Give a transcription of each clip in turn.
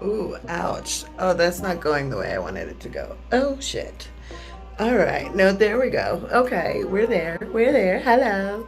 Ooh, ouch. Oh, that's not going the way I wanted it to go. Oh, shit. All right. No, there we go. Okay, we're there. We're there. Hello.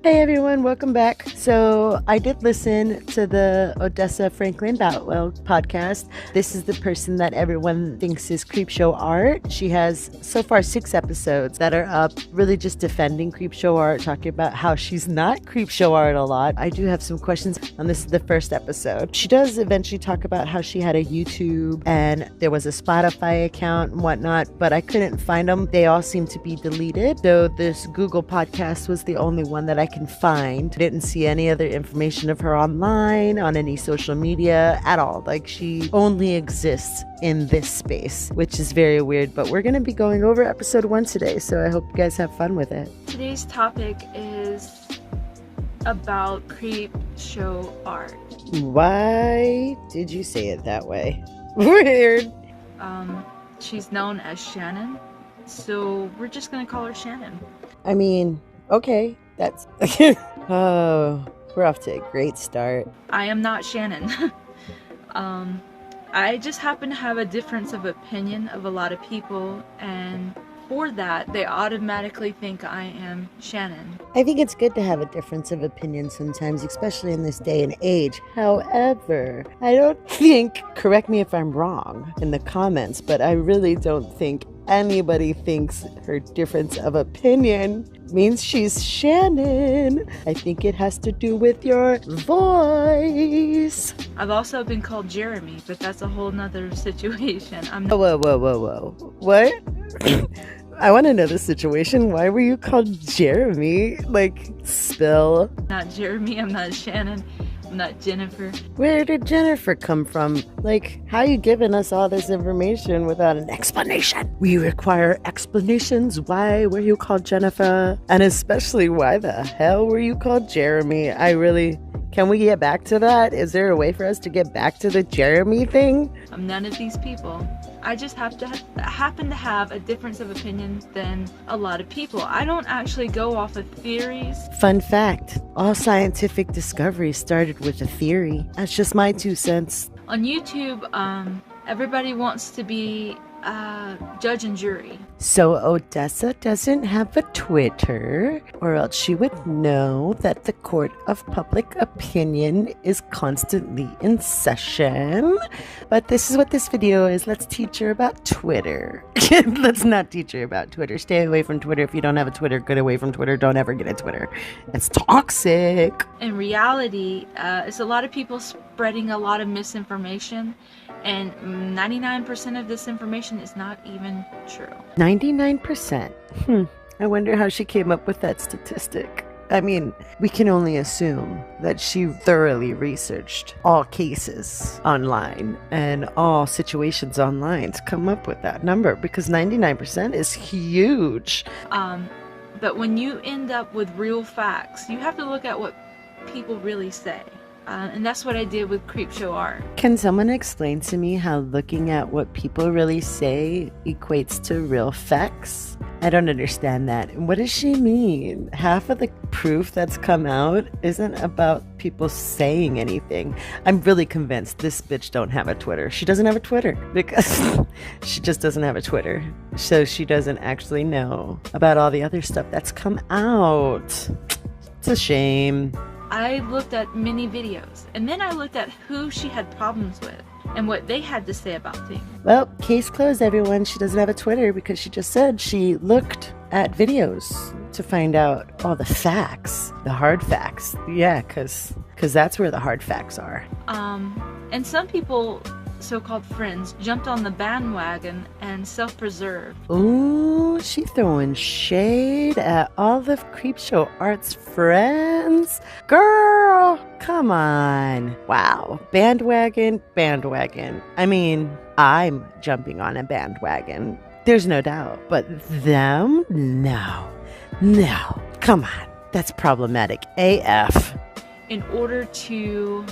Hey everyone, welcome back. So I did listen to the Odessa Franklin Boutwell podcast. This is the person that everyone thinks is Creepshow Art. She has so far 6 episodes that are up, really just defending Creepshow Art, talking about how she's not Creepshow Art a lot. I do have some questions, and this is the first episode. She does eventually talk about how she had a YouTube and there was a Spotify account and whatnot, but I couldn't find them. They all seem to be deleted. So this Google podcast was the only one that I can find. Didn't see any other information of her online, on any social media at all. Like, she only exists in this space, which is very weird. But we're going to be going over episode 1 today, so I hope you guys have fun with it. Today's topic is about creep show art. Why did you say it that way? Weird. She's known as Shannon, so we're just gonna call her Shannon. I mean, okay, that's oh, we're off to a great start. I am not Shannon. I just happen to have a difference of opinion of a lot of people, and for that, they automatically think I am Shannon. I think it's good to have a difference of opinion sometimes, especially in this day and age. However, I don't think, correct me if I'm wrong in the comments, but I really don't think anybody thinks her difference of opinion means she's Shannon. I think it has to do with your voice. I've also been called Jeremy, but that's a whole nother situation. I'm not. Whoa. What? I want to know the situation. Why were you called Jeremy? Like, spill. Not Jeremy, I'm not Shannon, I'm not Jennifer. Where did Jennifer come from? Like, how are you giving us all this information without an explanation? We require explanations. Why were you called Jennifer? And especially, why the hell were you called Jeremy? Can we get back to that? Is there a way for us to get back to the Jeremy thing? I'm none of these people. I just happen to have a difference of opinion than a lot of people. I don't actually go off of theories. Fun fact, all scientific discoveries started with a theory. That's just my 2 cents. On YouTube, everybody wants to be judge and jury. So Odessa doesn't have a Twitter, or else she would know that the court of public opinion is constantly in session. But this is what this video is. Let's teach her about Twitter. Let's not teach her about Twitter. Stay away from Twitter. If you don't have a Twitter, get away from Twitter. Don't ever get a Twitter. It's toxic. In reality, it's a lot of people spreading a lot of misinformation, and 99% of this information is not even true. 99%? I wonder how she came up with that statistic. I mean, we can only assume that she thoroughly researched all cases online and all situations online to come up with that number, because 99% is huge. But when you end up with real facts, you have to look at what people really say. And that's what I did with Creepshow Art. Can someone explain to me how looking at what people really say equates to real facts? I don't understand that. What does she mean? Half of the proof that's come out isn't about people saying anything. I'm really convinced this bitch don't have a Twitter. She doesn't have a Twitter because she just doesn't have a Twitter. So she doesn't actually know about all the other stuff that's come out. It's a shame. I looked at many videos, and then I looked at who she had problems with and what they had to say about things. Well, case closed, everyone. She doesn't have a Twitter because she just said she looked at videos to find out all the facts, the hard facts. Yeah, because that's where the hard facts are. And some people, so-called friends, jumped on the bandwagon and self-preserved. Ooh, she throwing shade at all the Creepshow Art's friends. Girl, come on. Wow. Bandwagon. I mean, I'm jumping on a bandwagon. There's no doubt. But them? No. Come on. That's problematic AF. in order to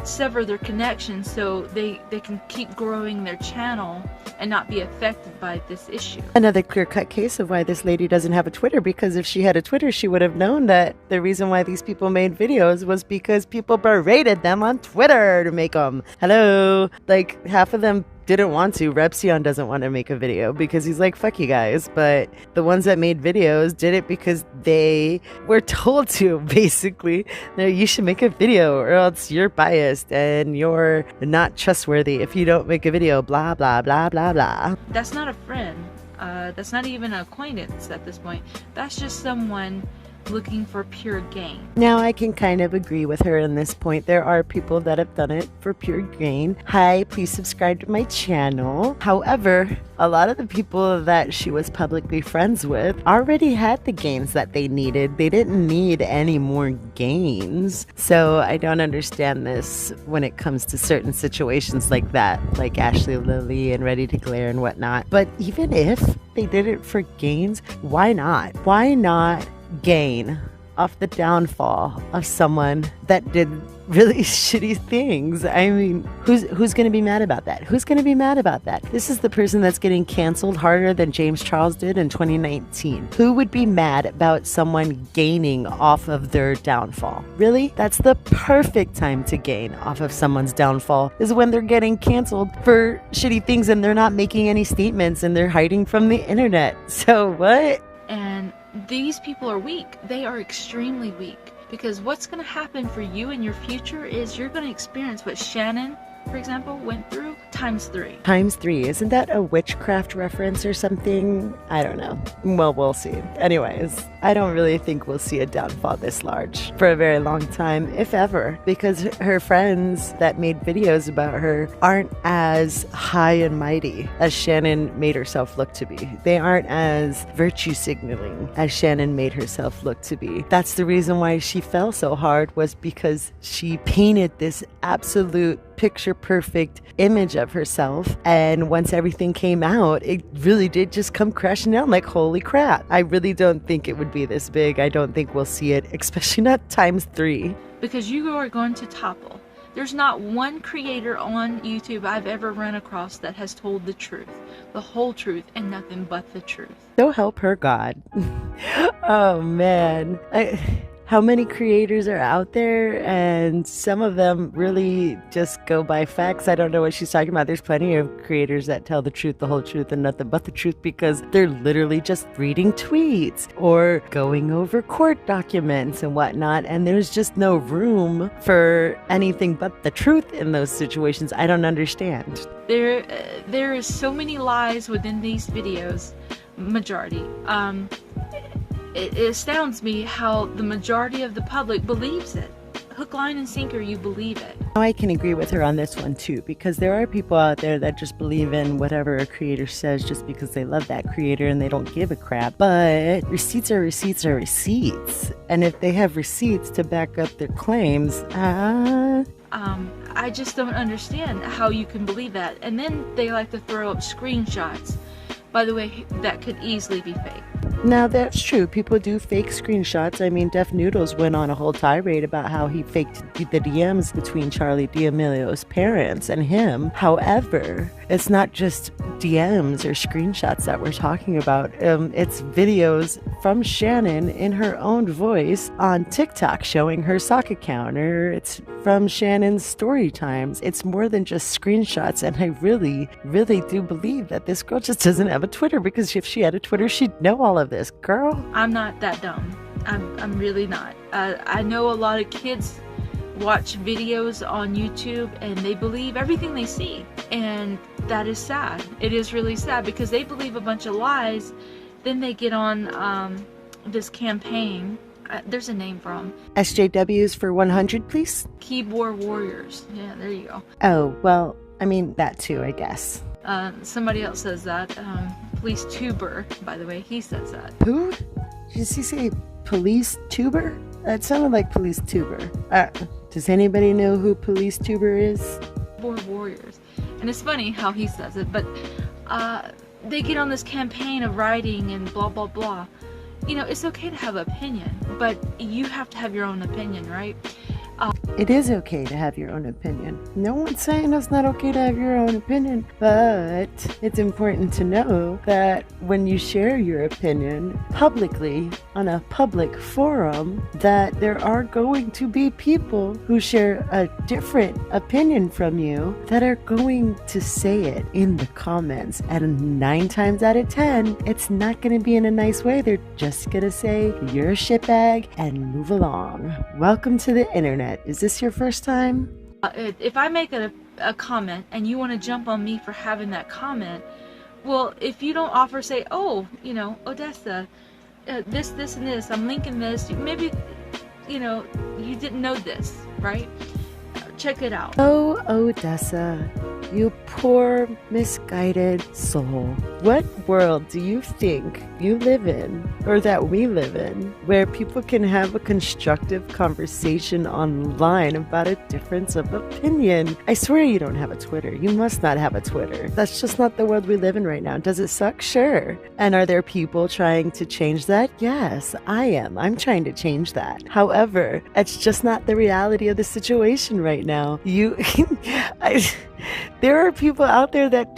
sever their connection so they can keep growing their channel and not be affected by this issue. Another clear-cut case of why this lady doesn't have a Twitter, because if she had a Twitter, she would have known that the reason why these people made videos was because people berated them on Twitter to make them. Hello? Like, half of them didn't want to. Repsion doesn't want to make a video because he's like, fuck you guys. But the ones that made videos did it because they were told to, basically. No, you should make a video or else you're biased and you're not trustworthy if you don't make a video, blah, blah, blah, blah, blah. That's not a friend. That's not even an acquaintance at this point. That's just someone looking for pure gain. Now, I can kind of agree with her in this point. There are people that have done it for pure gain. Hi, please subscribe to my channel. However, a lot of the people that she was publicly friends with already had the gains that they needed. They didn't need any more gains. So I don't understand this when it comes to certain situations like that, like Ashley Lilly and Ready to Glare and whatnot. But even if they did it for gains, why not? Why not gain off the downfall of someone that did really shitty things? I mean, who's going to be mad about that? Who's going to be mad about that? This is the person that's getting canceled harder than James Charles did in 2019. Who would be mad about someone gaining off of their downfall? Really? That's the perfect time to gain off of someone's downfall, is when they're getting canceled for shitty things and they're not making any statements and they're hiding from the internet. So what? And these people are weak. They are extremely weak. Because what's going to happen for you in your future is you're going to experience what Shannon, for example, went through times 3. Times 3. Isn't that a witchcraft reference or something? I don't know. Well, we'll see. Anyways, I don't really think we'll see a downfall this large for a very long time, if ever, because her friends that made videos about her aren't as high and mighty as Shannon made herself look to be. They aren't as virtue signaling as Shannon made herself look to be. That's the reason why she fell so hard, was because she painted this absolute picture perfect image of herself, and once everything came out, it really did just come crashing down like, holy crap. I really don't think it would be this big. I don't think we'll see it, especially not times 3. Because you are going to topple. There's not one creator on YouTube I've ever run across that has told the truth, the whole truth, and nothing but the truth. So help her God. Oh man. How many creators are out there, and some of them really just go by facts. I don't know what she's talking about. There's plenty of creators that tell the truth, the whole truth, and nothing but the truth, because they're literally just reading tweets or going over court documents and whatnot, and there's just no room for anything but the truth in those situations. I don't understand. There is so many lies within these videos, majority. It astounds me how the majority of the public believes it. Hook, line, and sinker, you believe it. I can agree with her on this one too, because there are people out there that just believe in whatever a creator says just because they love that creator and they don't give a crap. But receipts are receipts are receipts. And if they have receipts to back up their claims, I just don't understand how you can believe that. And then they like to throw up screenshots. By the way, that could easily be fake. Now, that's true. People do fake screenshots. I mean, Def Noodles went on a whole tirade about how he faked the DMs between Charli D'Amelio's parents and him. However, it's not just DMs or screenshots that we're talking about. It's videos from Shannon in her own voice on TikTok showing her sock account, or it's from Shannon's story times. It's more than just screenshots, and I really, really do believe that this girl just doesn't have a Twitter, because if she had a Twitter, she'd know all of this, girl. I'm not that dumb. I'm really not. I know a lot of kids watch videos on YouTube and they believe everything they see, and that is sad. It is really sad, because they believe a bunch of lies. Then they get on this campaign. There's a name for them. SJWs for 100, please. Keyboard warriors. Yeah, there you go. Oh, well, I mean, that too, I guess. Somebody else says that. Police Tuber, by the way, he says that. Who? Did he say Police Tuber? That sounded like Police Tuber. Does anybody know who Police Tuber is? Keyboard warriors. And it's funny how he says it, but they get on this campaign of writing and blah blah blah. it's okay to have an opinion, but you have to have your own opinion, right? It is okay to have your own opinion. No one's saying it's not okay to have your own opinion, but it's important to know that when you share your opinion publicly on a public forum, that there are going to be people who share a different opinion from you that are going to say it in the comments. And 9 times out of 10, it's not going to be in a nice way. They're just going to say, you're a shitbag, and move along. Welcome to the internet. Is this your first time? If I make a comment and you want to jump on me for having that comment, well, if you don't offer, say, oh, Odessa, this, and this, I'm linking this, maybe, you didn't know this, right? Check it out. Oh, Odessa, you poor, misguided soul. What world do you think you live in, or that we live in, where people can have a constructive conversation online about a difference of opinion? I swear you don't have a Twitter. You must not have a Twitter. That's just not the world we live in right now. Does it suck? Sure. And are there people trying to change that? Yes, I am. I'm trying to change that. However, it's just not the reality of the situation right now. There are people out there that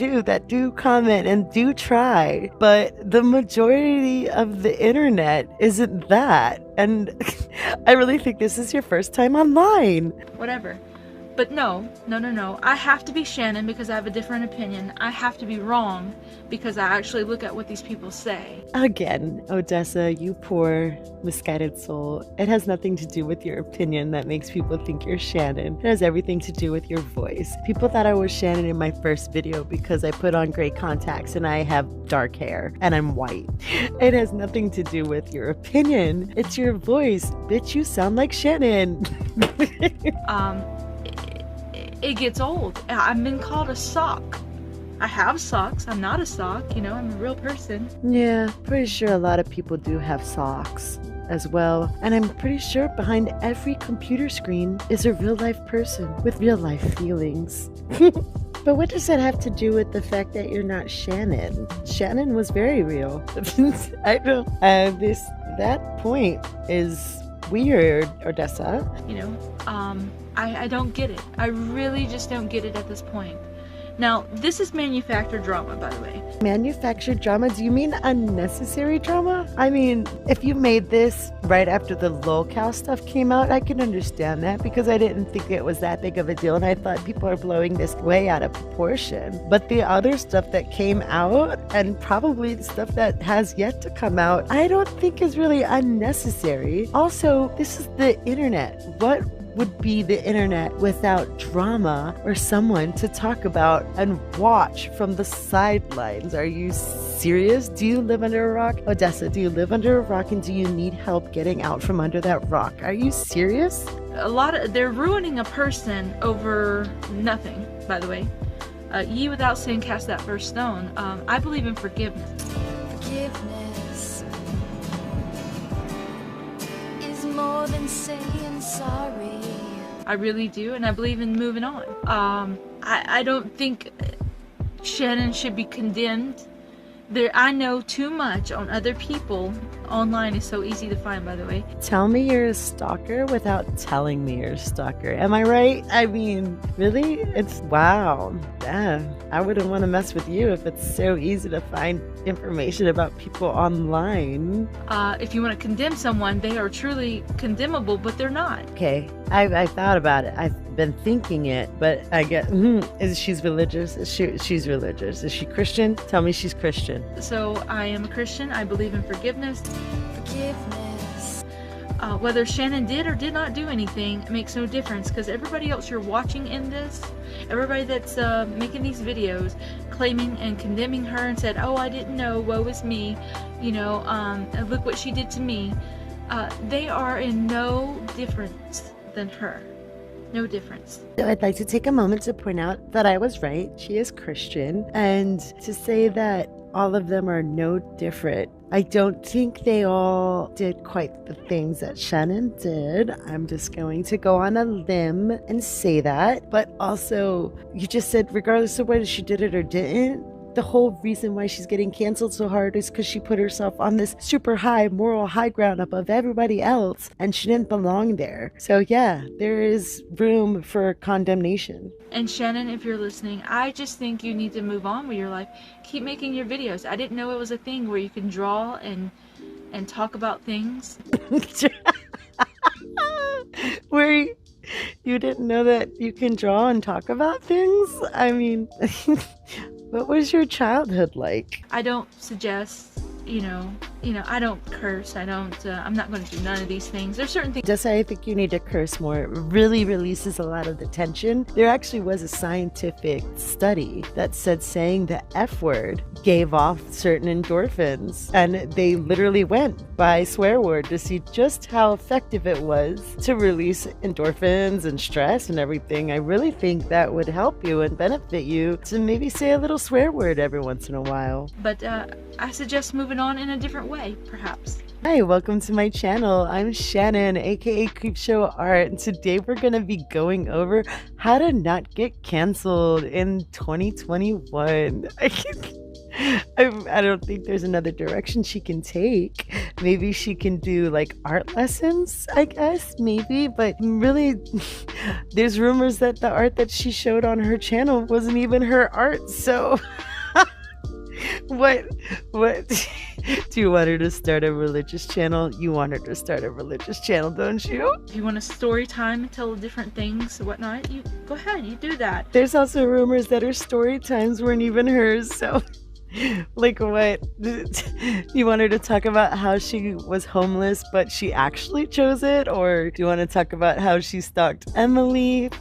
do comment and do try, but the majority of the internet isn't that. And I really think this is your first time online. Whatever. But no. I have to be Shannon because I have a different opinion. I have to be wrong because I actually look at what these people say. Again, Odessa, you poor, misguided soul. It has nothing to do with your opinion that makes people think you're Shannon. It has everything to do with your voice. People thought I was Shannon in my first video because I put on gray contacts and I have dark hair and I'm white. It has nothing to do with your opinion. It's your voice. Bitch, you sound like Shannon. It gets old. I've been called a sock. I have socks. I'm not a sock, I'm a real person. Yeah, pretty sure a lot of people do have socks as well. And I'm pretty sure behind every computer screen is a real life person with real life feelings. But what does that have to do with the fact that you're not Shannon? Shannon was very real. I don't. That point is weird, Odessa. I don't get it. I really just don't get it at this point. Now, this is manufactured drama, by the way. Manufactured drama? Do you mean unnecessary drama? I mean, if you made this right after the lolcow stuff came out, I can understand that because I didn't think it was that big of a deal and I thought people are blowing this way out of proportion. But the other stuff that came out and probably the stuff that has yet to come out, I don't think is really unnecessary. Also, this is the internet. What would be the internet without drama or someone to talk about and watch from the sidelines? Are you serious? Do you live under a rock? Odessa, do you live under a rock and do you need help getting out from under that rock? Are you serious? They're ruining a person over nothing, by the way. Ye without sin cast that first stone. I believe in forgiveness. Forgiveness is more than saying sorry. I really do, and I believe in moving on. I don't think Shannon should be condemned. I know too much on other people. Online is so easy to find, by the way. Tell me you're a stalker without telling me you're a stalker. Am I right? I mean, really? It's wow. Yeah, I wouldn't want to mess with you if it's so easy to find information about people online. If you want to condemn someone, they are truly condemnable, but they're not. Okay, I thought about it. I've been thinking it, but I get, she's religious? She's religious. Is she Christian? Tell me she's Christian. So I am a Christian. I believe in forgiveness. Forgiveness. Whether Shannon did or did not do anything makes no difference because everybody else you're watching in this, everybody that's making these videos claiming and condemning her and said, oh, I didn't know, woe is me, look what she did to me, they are in no difference than her. No difference. I'd like to take a moment to point out that I was right. She is Christian. And to say that all of them are no different, I don't think they all did quite the things that Shannon did. I'm just going to go on a limb and say that. But also, you just said regardless of whether she did it or didn't, the whole reason why she's getting canceled so hard is because she put herself on this super high moral high ground above everybody else, and she didn't belong there. So yeah, there is room for condemnation. And Shannon, if you're listening, I just think you need to move on with your life. Keep making your videos. I didn't know it was a thing where you can draw and talk about things. Where you didn't know that you can draw and talk about things? I mean, what was your childhood like? I don't suggest, I don't curse. I'm not going to do none of these things. There's certain things. Just I think you need to curse more. It really releases a lot of the tension. There actually was a scientific study that said saying the F word gave off certain endorphins, and they literally went by swear word to see just how effective it was to release endorphins and stress and everything. I really think that would help you and benefit you to maybe say a little swear word every once in a while. But I suggest moving on in a different way, perhaps. Hi, welcome to my channel. I'm Shannon, aka Creepshow Art, and today we're going to be going over how to not get canceled in 2021. I don't think there's another direction she can take. Maybe she can do like art lessons, I guess, maybe, but really there's rumors that the art that she showed on her channel wasn't even her art, so what do you want her to start a religious channel? You want her to start a religious channel, don't you? If you want a story time and tell different things and whatnot, you go ahead, you do that. There's also rumors that her story times weren't even hers, so like what? You want her to talk about how she was homeless but she actually chose it? Or do you want to talk about how she stalked Emily?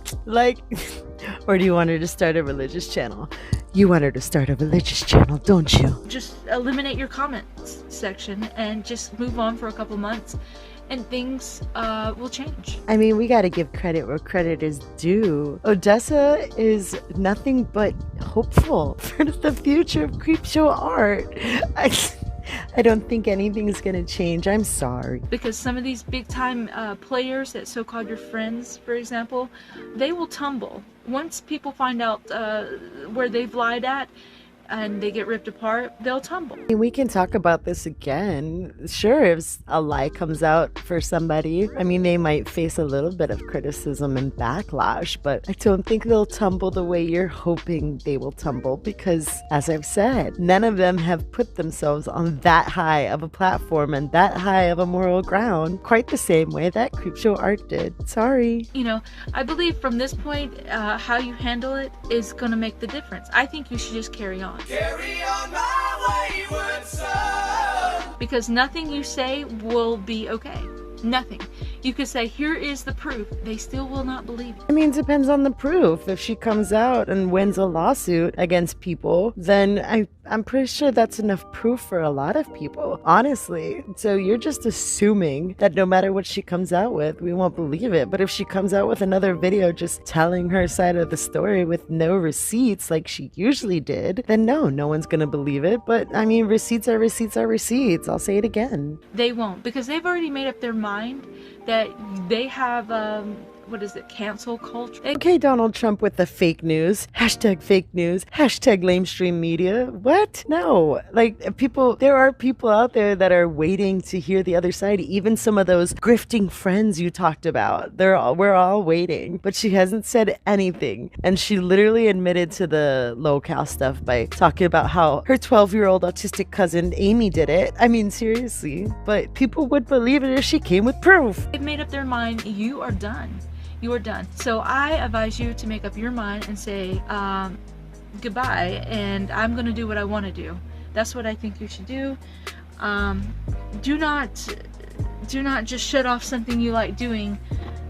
Or do you want her to start a religious channel? You want her to start a religious channel, don't you? Just eliminate your comments section and just move on for a couple months, and things will change. I mean, we gotta give credit where credit is due. Odessa is nothing but hopeful for the future of Creepshow Art. I don't think anything is gonna change. I'm sorry. Because some of these big time players that so-called your friends, for example, they will tumble. Once people find out where they've lied at, and they get ripped apart, they'll tumble. We can talk about this again. Sure, if a lie comes out for somebody, I mean, they might face a little bit of criticism and backlash, but I don't think they'll tumble the way you're hoping they will tumble, because, as I've said, none of them have put themselves on that high of a platform and that high of a moral ground quite the same way that Creepshow Art did. Sorry. I believe from this point, how you handle it is going to make the difference. I think you should just carry on. Carry on my wayward son. Because nothing you say will be okay. Nothing. You could say, here is the proof. They still will not believe it. I mean, it depends on the proof. If she comes out and wins a lawsuit against people, then I'm pretty sure that's enough proof for a lot of people, honestly. So you're just assuming that no matter what she comes out with, we won't believe it. But if she comes out with another video just telling her side of the story with no receipts like she usually did, then no one's gonna believe it. But I mean, receipts are receipts are receipts. I'll say it again. They won't, because they've already made up their mind that they have cancel culture. Okay, Donald Trump with the fake news, hashtag lamestream media. What? No, there are people out there that are waiting to hear the other side. Even some of those grifting friends you talked about, we're all waiting, but she hasn't said anything. And she literally admitted to the locale stuff by talking about how her 12-year-old autistic cousin Amy did it. I mean, seriously, but people would believe it if she came with proof. They've made up their mind. You are done. You are done. So I advise you to make up your mind and say goodbye, and I'm gonna do what I want to do. That's what I think you should do. Do not just shut off something you like doing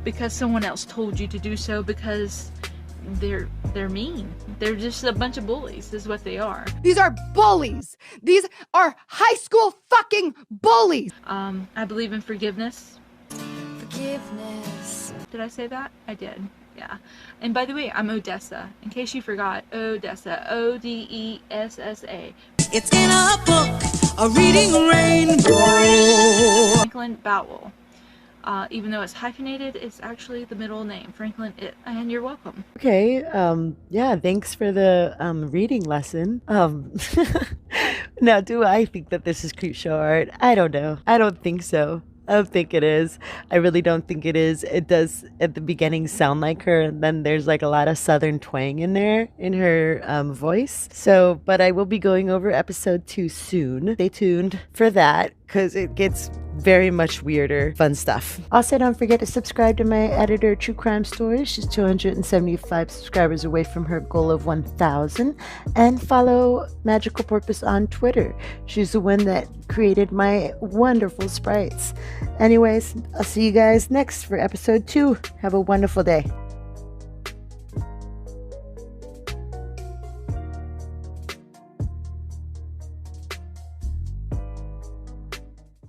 because someone else told you to do so, because they're mean. They're just a bunch of bullies is what they are. These are bullies. These are high school fucking bullies. I believe in forgiveness. Forgiveness. Did I say that? I did. Yeah. And by the way, I'm Odessa. In case you forgot, Odessa. Odessa. It's in a book, a reading rainbow. Franklin Bowell. Even though it's hyphenated, it's actually the middle name, Franklin It, and you're welcome. Okay. Yeah, thanks for the reading lesson. Now, do I think that this is Creepshow art? I don't know. I don't think so. I don't think it is. I really don't think it is. It does at the beginning sound like her, and then there's like a lot of southern twang in there in her voice. So, but I will be going over episode 2 soon. Stay tuned for that because it gets very much weirder, fun stuff. Also, don't forget to subscribe to my editor, True Crime Stories. She's 275 subscribers away from her goal of 1,000. And follow Magical Porpoise on Twitter. She's the one that created my wonderful sprites. Anyways, I'll see you guys next for episode 2. Have a wonderful day.